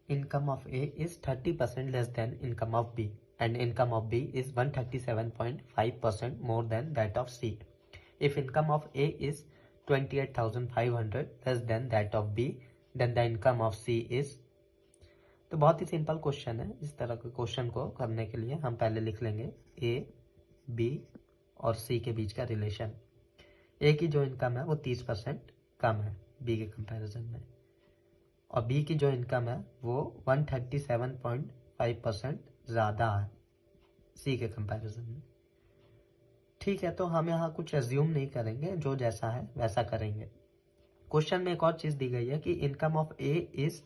income of A is 30% less than income of B and income of B is 137.5% more than that of C. If income of A is 28,500 less than that of B, then the income of C is. तो बहुत ही simple question है। इस तरह के question को करने के लिए हम पहले लिख लेंगे A, B और C के बीच का रिलेशन। A की जो इनकम है वो 30% कम है B के कंपैरिजन में, और B की जो इनकम है वो 137.5% ज़्यादा है C के कंपैरिजन में। ठीक है, तो हम यहाँ कुछ एज्यूम नहीं करेंगे, जो जैसा है वैसा करेंगे। क्वेश्चन में एक और चीज़ दी गई है कि income of A is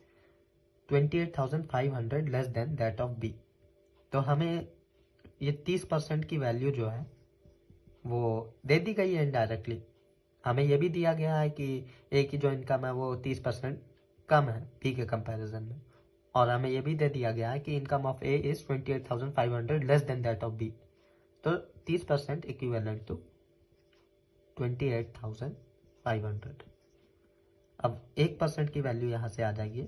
28,500 less than that of B। तो हमें ये 30% की वैल्यू जो है वो दे दी गई है इनडायरेक्टली। हमें ये भी दिया गया है कि A की जो इनकम है वो 30% कम है B के कंपैरिजन में, और हमें ये भी दे दिया गया है कि income of A is 28,500 less than that of B। तो 30% इक्विवेलेंट टू 28,500। अब 1% की वैल्यू यहाँ से आ जाएगी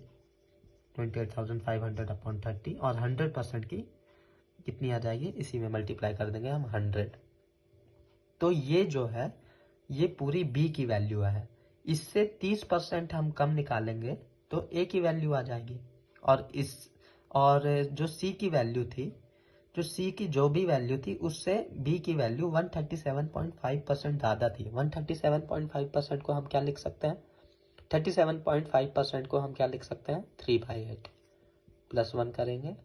28,500 अपॉन 30, और 100% की कितनी आ जाएगी, इसी में मल्टीप्लाई कर देंगे हम 100। तो ये जो है ये पूरी B की वैल्यू है। इससे 30% हम कम निकालेंगे तो A की वैल्यू आ जाएगी, और जो C की वैल्यू थी, जो C की जो भी वैल्यू थी उससे B की वैल्यू 137.5% ज़्यादा थी। 137.5% को हम क्या लिख सकते हैं, 37.5% को हम क्या लिख सकते हैं, 3/8 प्लस 1 करेंगे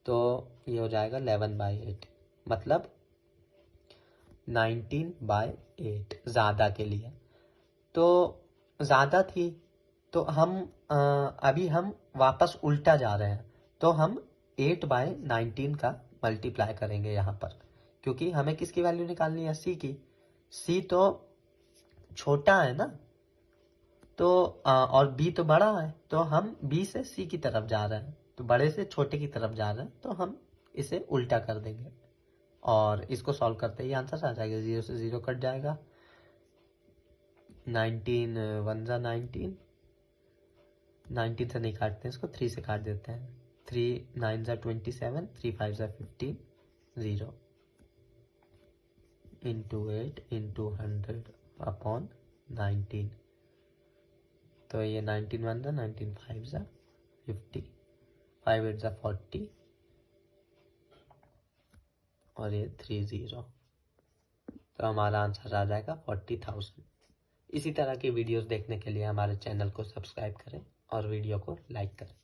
तो ये हो जाएगा 11/8, मतलब 19/8 ज़्यादा के लिए। तो ज़्यादा थी तो हम अभी हम वापस उल्टा जा रहे हैं, तो हम 8/19 का मल्टीप्लाई करेंगे यहाँ पर, क्योंकि हमें किसकी वैल्यू निकालनी है, C की। C तो छोटा है ना, तो और B तो बड़ा है, तो हम B से C की तरफ जा रहे हैं, तो बड़े से छोटे की तरफ जा रहे हैं, तो हम इसे उल्टा कर देंगे और इसको सॉल्व करते ही आंसर आ जाएगा। 0 से 0 कट जाएगा, 19 1 जा 19, 19 से नहीं काटते हैं इसको, 3 से काट देते हैं। 3 9 जा 27, 3 5 जा 15, 0 इंटू 8 इंटू 100 अपॉन 19। तो ये 19 1 जा 19, 5 जा 50, 5 8 जा 40 और ये 30। तो हमारा आंसर आ जाएगा 40,000। इसी तरह की वीडियोस देखने के लिए हमारे चैनल को सब्सक्राइब करें और वीडियो को लाइक करें।